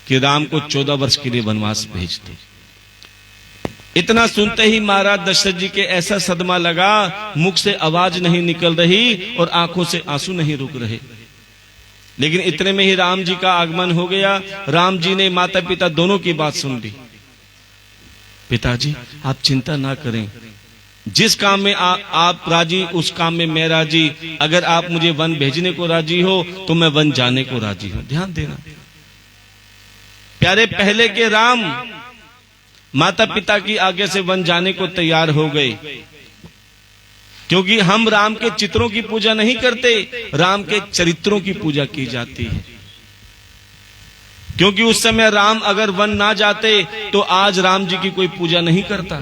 कि राम को 14 वर्ष के लिए वनवास भेज दो। इतना सुनते ही महाराज दशरथ जी के ऐसा सदमा लगा, मुख से आवाज नहीं निकल रही और आंखों से आंसू नहीं रुक रहे। लेकिन इतने में ही राम जी का आगमन हो गया। राम जी ने माता पिता दोनों की बात सुन ली। पिताजी आप चिंता ना करें, जिस काम में आप राजी उस काम में मैं राजी। अगर आप मुझे वन भेजने को राजी हो तो मैं वन जाने को राजी हूं। ध्यान देना प्यारे, पहले के राम माता पिता की आज्ञा से वन जाने को तैयार हो गए, क्योंकि हम राम के चित्रों की पूजा नहीं करते, राम के चरित्रों की पूजा की जाती है। क्योंकि उस समय राम अगर वन ना जाते तो आज राम जी की कोई पूजा नहीं करता।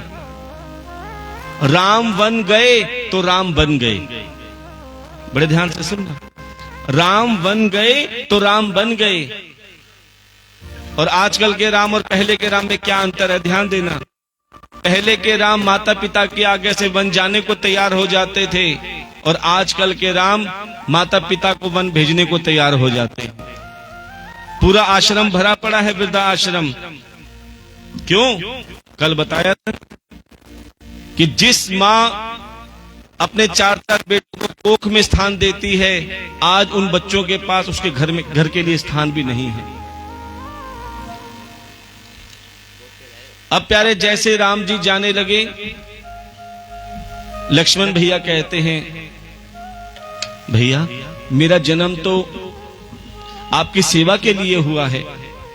राम वन गए तो राम बन गए। बड़े ध्यान से सुनना, राम वन गए तो राम बन गए। और आजकल के राम और पहले के राम में क्या अंतर है, ध्यान देना। पहले के राम माता पिता की आज्ञा से वन जाने को तैयार हो जाते थे, और आजकल के राम माता पिता को वन भेजने को तैयार हो जाते हैं। पूरा आश्रम भरा पड़ा है, वृद्धा आश्रम। क्यों? कल बताया था कि जिस माँ अपने 4 बेटों को कोख में स्थान देती है, आज उन बच्चों के पास उसके घर के लिए स्थान भी नहीं है। अब प्यारे, जैसे राम जी जाने लगे, लक्ष्मण भैया कहते हैं, भैया मेरा जन्म तो आपकी सेवा के लिए हुआ है,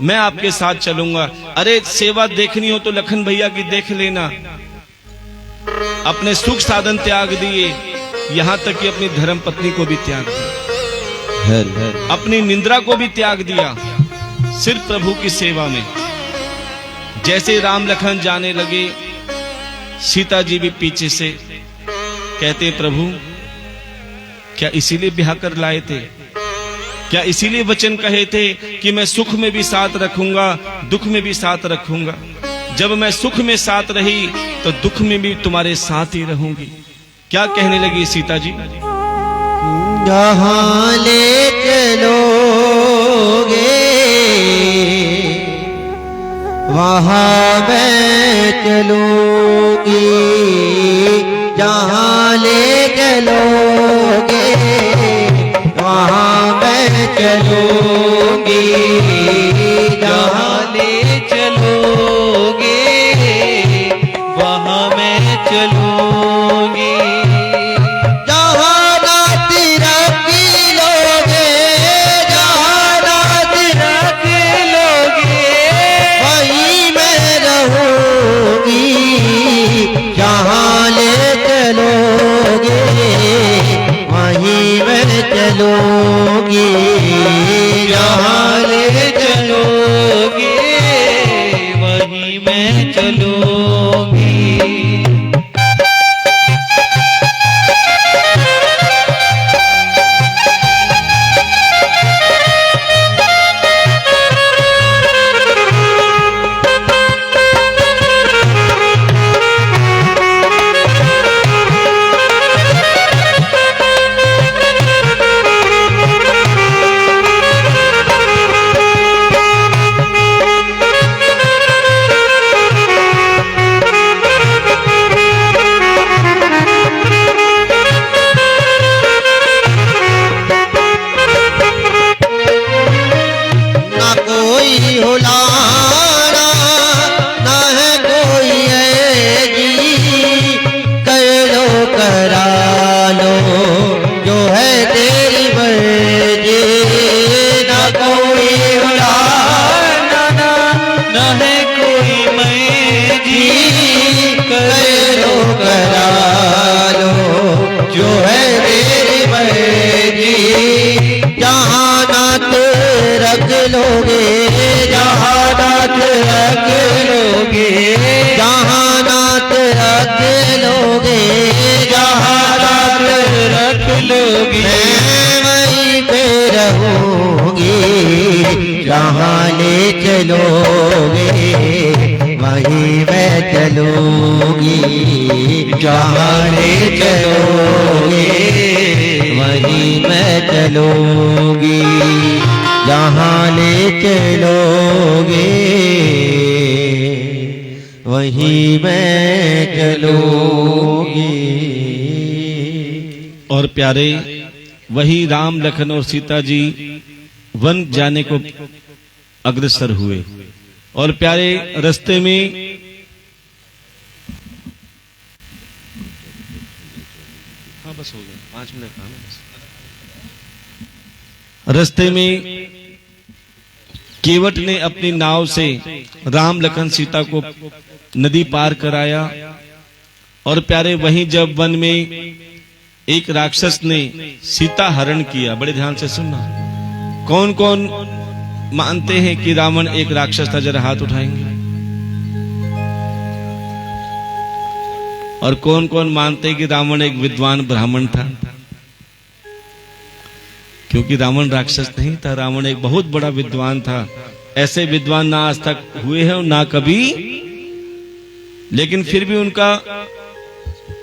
मैं आपके साथ चलूंगा। अरे सेवा देखनी हो तो लखन भैया की देख लेना। अपने सुख साधन त्याग दिए, यहां तक कि अपनी धर्म पत्नी को भी त्याग दिया, अपनी निंद्रा को भी त्याग दिया, सिर्फ प्रभु की सेवा में। जैसे राम लखन जाने लगे, सीता जी भी पीछे से कहते, प्रभु क्या इसीलिए ब्याह कर लाए थे? क्या इसीलिए वचन कहे थे कि मैं सुख में भी साथ रखूंगा, दुख में भी साथ रखूंगा? जब मैं सुख में साथ रही तो दुख में भी तुम्हारे साथ ही रहूंगी। क्या कहने लगी सीता जी? जहां ले चलोगे वहां मैं चलूंगी, जहां ले चलोगे वहां मैं चलूंगी, जहां ले चलोगे वहां मैं चलूंगी, जहां रात रख लोगे, जहां रात रख लोगे वहीं मैं रहूंगी, जहां ले चलोगे वहीं मैं चलूंगी, जहां ले चलोगे वहीं मैं चलूंगी। जहाँ ले चलोगे वहीं मैं चलूंगी, जहाँ ले चलोगे वहीं मैं चलूंगी। जहाँ ले चलोगे वहीं मैं चलूंगी। और प्यारे वही राम लखन और सीता जी वन जाने को अग्रसर हुए। और प्यारे रास्ते में बस हो गया 5 मिनट काम है बस। रास्ते में केवट ने अपनी नाव से राम लखन सीता को नदी पार कराया। और प्यारे वहीं जब वन में एक राक्षस ने सीता हरण किया, बड़े ध्यान से सुनना, कौन कौन मानते हैं कि रावण एक राक्षस था? जरा हाथ उठाएंगे। और कौन कौन मानते हैं कि रावण एक विद्वान ब्राह्मण था? क्योंकि रावण राक्षस नहीं था, रावण एक बहुत बड़ा विद्वान था। ऐसे विद्वान ना आज तक हुए हैं और ना कभी। लेकिन फिर भी उनका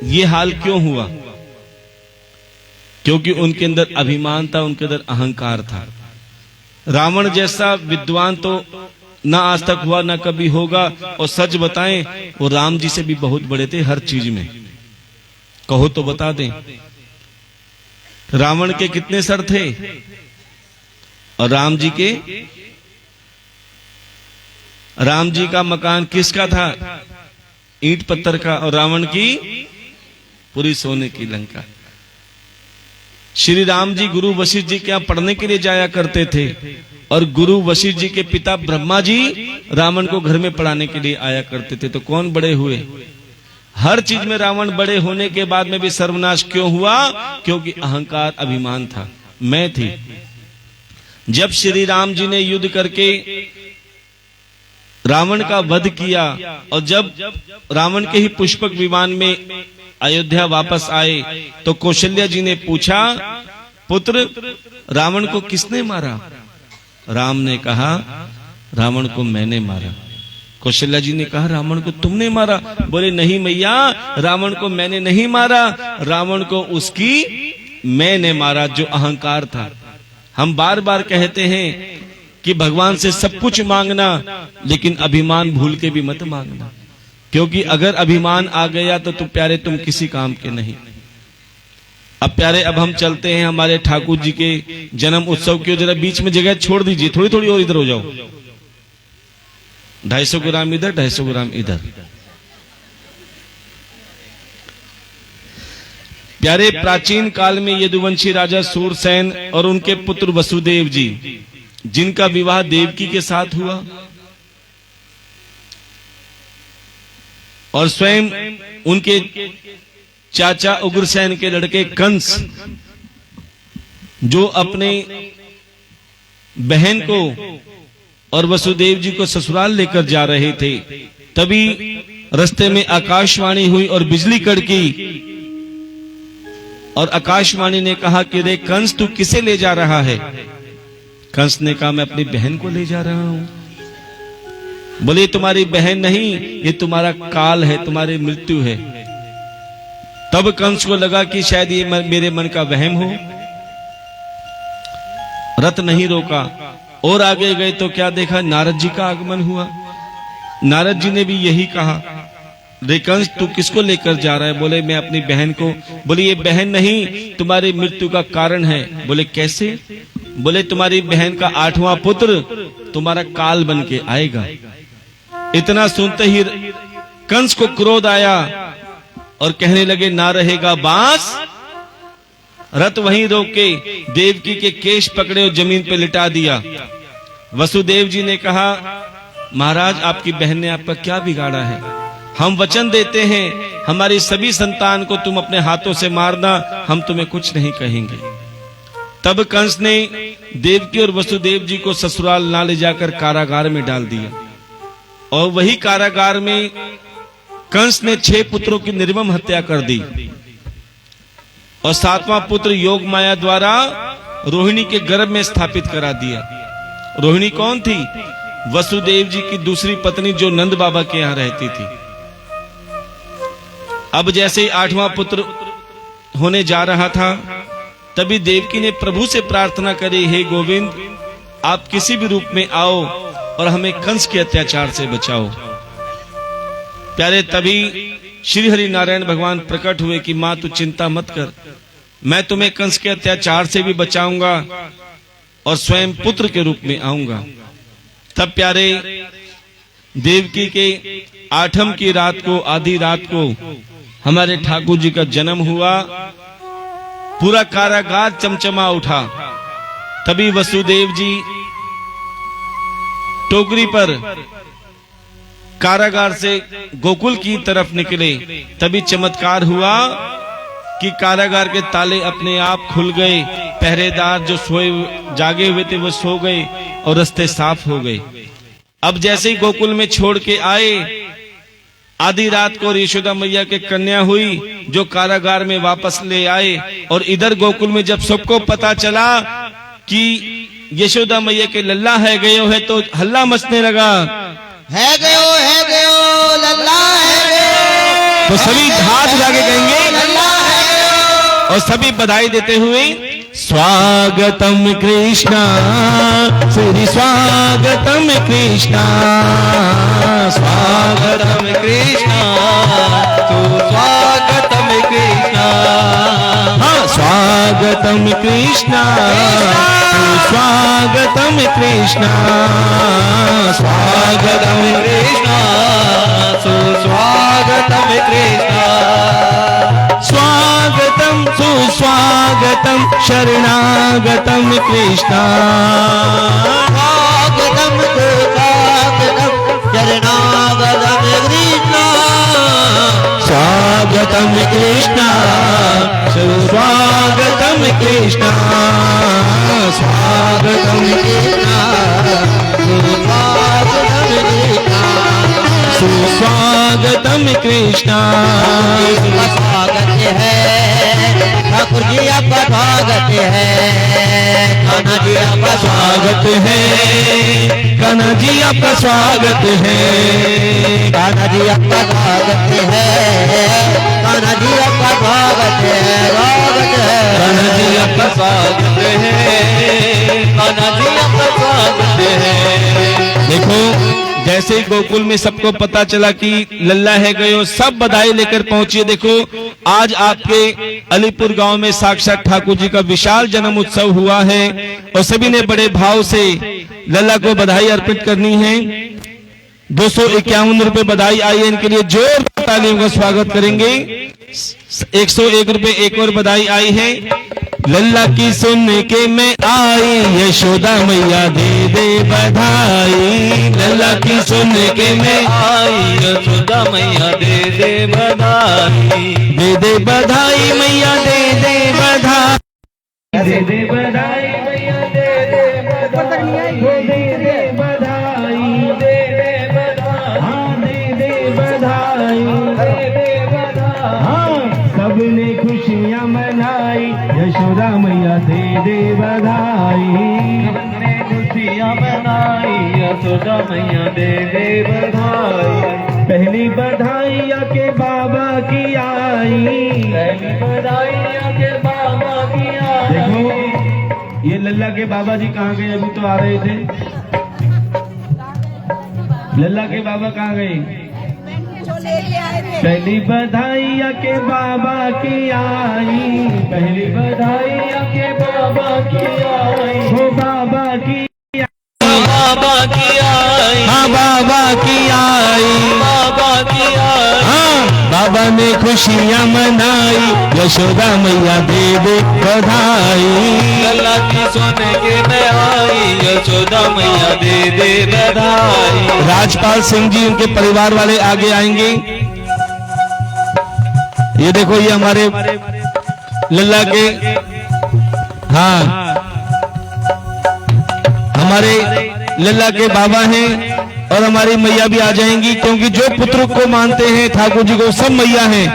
ये हाल क्यों हुआ? क्योंकि उनके अंदर अभिमान था, उनके अंदर अहंकार था। रावण जैसा विद्वान तो ना आज तक हुआ ना कभी होगा। और सच बताएं, वो राम जी से भी बहुत बड़े थे हर चीज में। कहो तो बता दें, रावण के कितने सर थे और राम जी के? राम जी का मकान किसका था? ईंट पत्थर का। और रावण की पूरी सोने की लंका। श्री राम जी गुरु वशिष्ठ जी के यहाँ पढ़ने के लिए जाया करते थे। और गुरु वशिष्ठ जी के पिता ब्रह्मा जी रावण को घर में पढ़ाने के लिए आया करते थे। तो कौन बड़े हुए? हर चीज में रावण बड़े होने के बाद में भी सर्वनाश क्यों हुआ? क्योंकि अहंकार अभिमान था, मैं थी। जब श्री राम जी ने युद्ध करके रावण का वध किया और जब रावण के ही पुष्पक विमान में अयोध्या वापस आए तो कौशल्या जी ने पूछा, पुत्र रावण को किसने मारा? राम ने कहा, रावण को मैंने मारा। कौशल्या जी ने कहा, रावण को तुमने मारा? बोले नहीं मैया, रावण को मैंने नहीं मारा, रावण को उसकी मैंने मारा जो अहंकार था। हम बार बार कहते हैं कि भगवान से सब कुछ मांगना, लेकिन अभिमान भूल के भी मत मांगना। क्योंकि अगर अभिमान आ गया तो प्यारे तुम किसी काम के नहीं। अब प्यारे अब हम चलते हैं हमारे ठाकुर जी के जन्म उत्सव की। जरा बीच में जगह छोड़ दीजिए, थोड़ी थोड़ी और इधर हो जाओ। 250 ग्राम इधर, 250 ग्राम इधर। प्यारे प्राचीन काल में यदुवंशी राजा सूरसेन और उनके पुत्र वसुदेव जी, जिनका विवाह देवकी के साथ हुआ, और स्वयं उनके चाचा उग्रसेन के लड़के कंस, जो अपने बहन को और वसुदेव जी को ससुराल लेकर जा रहे थे, तभी रास्ते में आकाशवाणी हुई और बिजली कड़की। और आकाशवाणी ने कहा कि रे कंस, तू किसे ले जा रहा है? कंस ने कहा, मैं अपनी बहन को ले जा रहा हूं। बोले तुम्हारी बहन नहीं, ये तुम्हारा काल है, तुम्हारी मृत्यु है। तब कंस को लगा कि शायद ये मेरे मन का वहम हो, रथ नहीं रोका। और आगे गए तो क्या देखा, नारद जी का आगमन हुआ। नारद जी ने भी यही कहा, रे कंस तू किसको लेकर जा रहा है? बोले मैं अपनी बहन को। बोले ये बहन नहीं, तुम्हारी मृत्यु का कारण है। बोले कैसे? बोले तुम्हारी बहन का 8वां पुत्र तुम्हारा काल बन के आएगा। इतना सुनते ही कंस को क्रोध आया और कहने लगे, ना रहेगा बांस। रथ वहीं रोक के देवकी के केश पकड़े और जमीन पे लिटा दिया। वसुदेव जी ने कहा, महाराज आपकी बहन ने आपका क्या बिगाड़ा है? हम वचन देते हैं हमारी सभी संतान को तुम अपने हाथों से मारना, हम तुम्हें कुछ नहीं कहेंगे। तब कंस ने देवकी और वसुदेव जी को ससुराल ना ले जाकर कारागार में डाल दिया। और वही कारागार में कंस ने 6 पुत्रों की निर्मम हत्या कर दी। और 7वां पुत्र योग माया द्वारा रोहिणी के गर्भ में स्थापित करा दिया। रोहिणी कौन थी? वसुदेव जी की दूसरी पत्नी, जो नंद बाबा के यहां रहती थी। अब जैसे ही 8वां पुत्र होने जा रहा था, तभी देवकी ने प्रभु से प्रार्थना करी, हे गोविंद, आप किसी भी रूप में आओ और हमें कंस के अत्याचार से बचाओ। प्यारे, तभी श्री हरि नारायण भगवान प्रकट हुए कि मां तू चिंता मत कर, मैं तुम्हें कंस के अत्याचार से भी बचाऊंगा और स्वयं पुत्र के रूप में आऊंगा। तब प्यारे, देवकी के आठम की रात को, आधी रात को हमारे ठाकुर जी का जन्म हुआ। पूरा कारागार चमचमा उठा। तभी वसुदेव जी टोकरी पर कारागार से गोकुल की तरफ निकले। तभी चमत्कार हुआ कि कारागार के ताले अपने आप खुल गए। पहरेदार जो सोए जागे हुए थे वो सो गए और रास्ते साफ हो गए। अब जैसे ही गोकुल में छोड़ के आए, आधी रात को यशोदा मैया के कन्या हुई जो कारागार में वापस ले आए। और इधर गोकुल में जब सबको पता चला कि यशोदा मैया के लल्ला है गयो है तो हल्ला मचने लगा, है गयो लल्ला है गयो। तो सभी हाथ उठा के कहेंगे लल्ला है गयो। और सभी बधाई देते हुए स्वागतम कृष्णा श्री स्वागतम कृष्णा, स्वागतम कृष्णा सुस्वागतम कृष्णा। हाँ, स्वागतम कृष्णा स्वागतम कृष्णा, स्वागतम कृष्णा सुस्वागतम कृष्णा। स्वागतम सुस्वागतम शरणागतम कृष्णा, स्वागतम सुस्वागतम शरणागतम कृष्णा। स्वागतम कृष्णा सुस्वागतम कृष्णा, स्वागतम कृष्णा सुस्वागतम सुस्वागतम कृष्णा। कृष्णा। का स्वागत है ठाकुर जी, आपका स्वागत है। कान्हा जी आपका स्वागत है, कान्हा जी आपका स्वागत है। कान्हा जी आपका स्वागत है। कान्हा जी आपका स्वागत है। स्वागत है कान्हा जी आपका स्वागत है। कान्हा जी आपका स्वागत है। देखो, जैसे ही गोकुल में सबको पता चला कि लल्ला है गयो, सब बधाई लेकर पहुंचे। देखो, आज आपके अलीपुर गांव में साक्षात ठाकुर जी का विशाल जन्म उत्सव हुआ है और सभी ने बड़े भाव से लल्ला को बधाई अर्पित करनी है। 251 रुपए बधाई आई है, इनके लिए जोर तालियों का स्वागत करेंगे। 101 रुपए एक और बधाई आई है। लल्ला की सुन के मैं आई, यशोदा मैया दे दे बधाई। लल्ला की सुन के मैं आई, यशोदा मैया दे दे बधाई। दे दे बधाई मैया दे दे बधाई, दे दे बधाई मैया दे दे बधाई, दे दे बधाई, दे दे बधाई, हाँ दे दे बधाई, दे दे बधाई। हाँ, सबने खुशियाँ मनाई, यशोदा मैया दे दे बधाई। सबने खुशियाँ मनाई, यशोदा मैया दे दे बधाई। पहली बधाई के बाबा की आई, पहली बधाई के बाबा की आई। देखो, ये लल्ला के बाबा जी कहाँ गए? अभी तो आ रहे थे। लल्ला के बाबा कहाँ गए? पहली बधाई के बाबा की आई, पहली बधाई के बाबा की आई, हो बाबा की बाबा की आई, हाँ बाबा की आई, बाबा की आई। हाँ, बाबा ने खुशियाँ मनाई, यशोदा मैया दे दे बधाई। लल्ला की सोने के मैं आई, यशोदा मैया दे दे बधाई। राजपाल सिंह जी उनके परिवार वाले आगे आएंगे। ये देखो, ये हमारे लल्ला के, हाँ हमारे लल्ला के बाबा हैं और हमारी मैया भी आ जाएंगी, क्योंकि जो पुत्र को मानते हैं ठाकुर जी को, सब मैया हैं।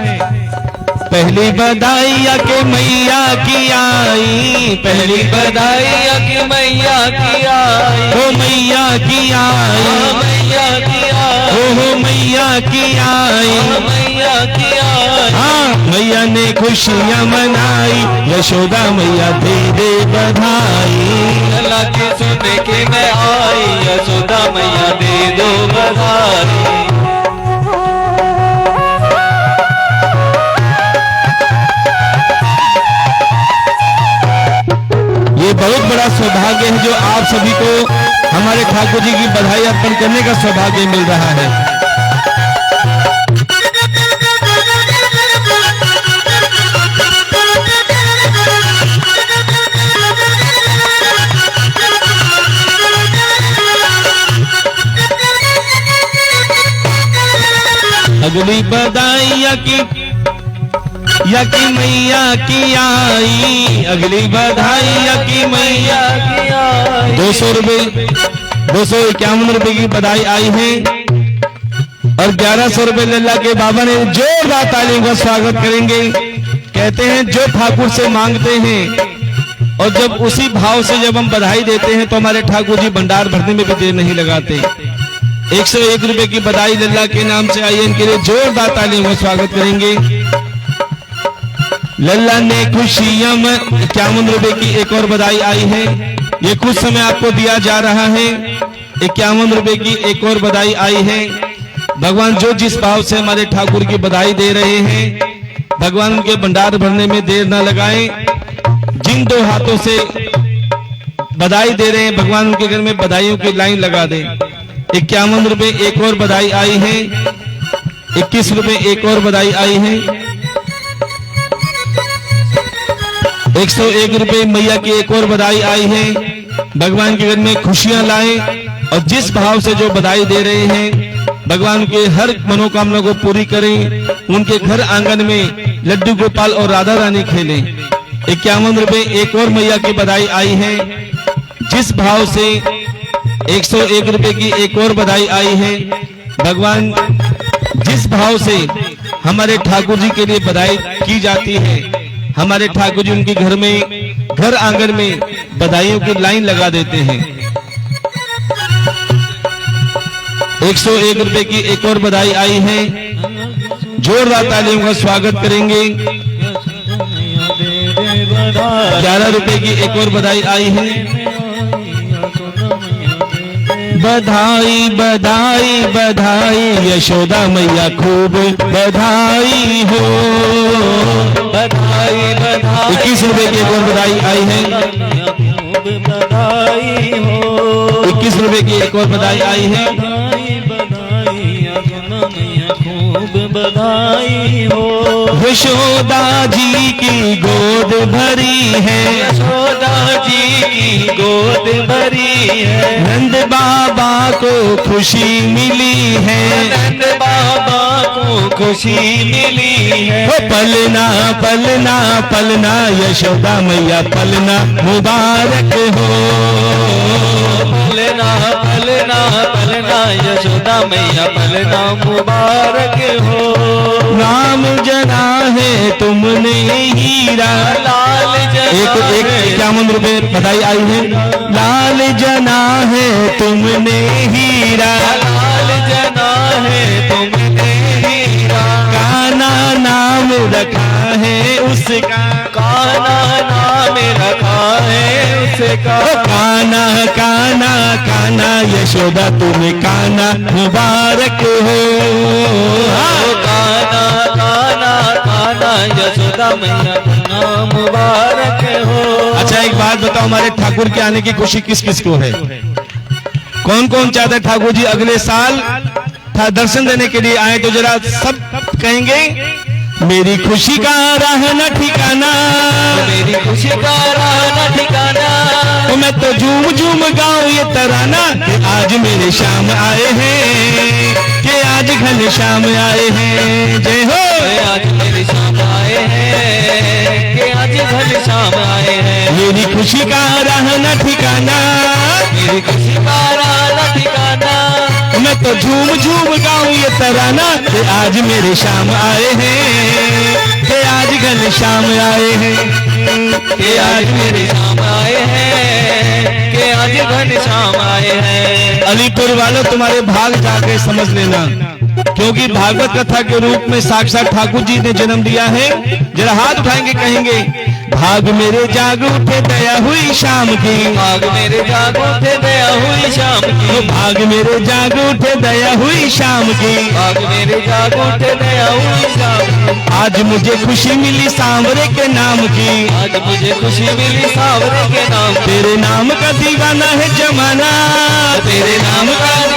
पहली बधाई के मैया की आई, पहली बधाई की मैया की आई, हो मैया की आई, मैया की आई, हो मैया की आई, मैया की आई। हाँ, मैया ने खुशियाँ मनाई, यशोदा मैया दे दे बधाई। लल्ला की सुन के मैं आई, यशोदा मैया दे दो बधाई। ये बहुत बड़ा सौभाग्य है जो आप सभी को हमारे ठाकुर जी की बधाई अर्पण करने का सौभाग्य मिल रहा है। अगली बधाई या की मैया की आई, अगली बधाई की मैया की आई। 251 रुपए की बधाई आई है और 1100 रुपए लल्ला के बाबा ने जोरदार तालियों का स्वागत करेंगे। कहते हैं जो ठाकुर से मांगते हैं और जब उसी भाव से जब हम बधाई देते हैं तो हमारे ठाकुर जी भंडार भरने में भी देर नहीं लगाते। 101 रुपए की बधाई लल्ला के नाम से आई है, इनके लिए जोरदार तालियों का स्वागत करेंगे। लल्ला ने खुशियां 51 रुपए की एक और बधाई आई है, ये कुछ समय आपको दिया जा रहा है। 51 रुपए की एक और बधाई आई है। भगवान जो जिस भाव से हमारे ठाकुर की बधाई दे रहे हैं, भगवान उनके भंडार भरने में देर ना लगाएं। जिन दो हाथों से बधाई दे रहे हैं, भगवान उनके घर में बधाइयों की लाइन लगा दें। 51 रुपए एक और बधाई आई है। 21 रुपए एक और बधाई आई है। 101 रुपए मैया की एक और बधाई आई है। भगवान के घर में खुशियां लाएं और जिस भाव से जो बधाई दे रहे हैं, भगवान के हर मनोकामना को पूरी करें। उनके घर आंगन में लड्डू गोपाल और राधा रानी खेलें। 51 रुपए एक और मैया की बधाई आई है। जिस भाव से 101 रुपए की एक और बधाई आई है, भगवान जिस भाव से हमारे ठाकुर जी के लिए बधाई की जाती है, हमारे ठाकुर जी उनके घर में घर आंगन में बधाइयों की लाइन लगा देते हैं। 101 रुपए की एक और बधाई आई है, जोरदार तालियों का स्वागत करेंगे। 11 रुपए की एक और बधाई आई है। बधाई बधाई बधाई यशोदा मैया खूब बधाई हो। बधाई बधाई 21 रुपए की एक और बधाई आई है। खूब बधाई हो। 21 रुपए की एक और बधाई आई है। खूब बधाई हो। यशोदा जी की गोद भरी है, यशोदा जी की गोद भरी है। नंद बाबा को खुशी मिली है, नंद बाबा को खुशी मिली है। ओ पलना पलना पलना यशोदा मैया पलना मुबारक हो। पलना पलना पलना यशोदा मैया पलना मुबारक हो। राम जना है तुमने हीरा, लाल जना एक 51 रुपए बधाई आई है। लाल जना है तुमने हीरा, लाल जना है तुमने हीरा। काना नाम रखा है उसका, काना नाम रखा है उसका। काना काना काना यशोदा तुम्हें काना मुबारक हो। काना काना काना यशोदा मैया काना मुबारक हो। अच्छा एक बात बताओ, हमारे ठाकुर के आने की खुशी किस किस को है? कौन कौन चाहता है ठाकुर जी अगले साल दर्शन देने के लिए आए? तो जरा सब कहेंगे मेरी खुशी का रहना ठिकाना, मेरी खुशी का रहना ठिकाना। तो मैं तो झूम झूम गाऊं ये तराना कि आज मेरे शाम आए हैं, कि आज घन शाम आए हैं। जय हो। आज मेरे शाम आए हैं, कि आज घन शाम आए हैं। मेरी खुशी का रहना ठिकाना, मेरी खुशी का रहना ठिकाना। मैं तो झूम झूम गाऊं ये तराना कि आज मेरे शाम आए हैं, कि आज घन शाम आए हैं। कि आज मेरे शाम आए हैं, कि आज घन शाम आए हैं। अलीपुर वालों तुम्हारे भाग जाके समझ लेना, क्योंकि भागवत कथा के रूप में साक्षात ठाकुर जी ने जन्म दिया है। जरा हाथ उठाएंगे, कहेंगे भाग मेरे जाग उठे दया हुई शाम की, भाग मेरे जाग उठे दया हुई शाम की, भाग मेरे जाग उठे दया हुई शाम की, भाग मेरे जाग उठे दया हुई शाम की। आज मुझे खुशी मिली सांवरे के नाम की, आज मुझे खुशी मिली सांवरे के नाम की। तेरे नाम का दीवाना है जमाना, तेरे नाम का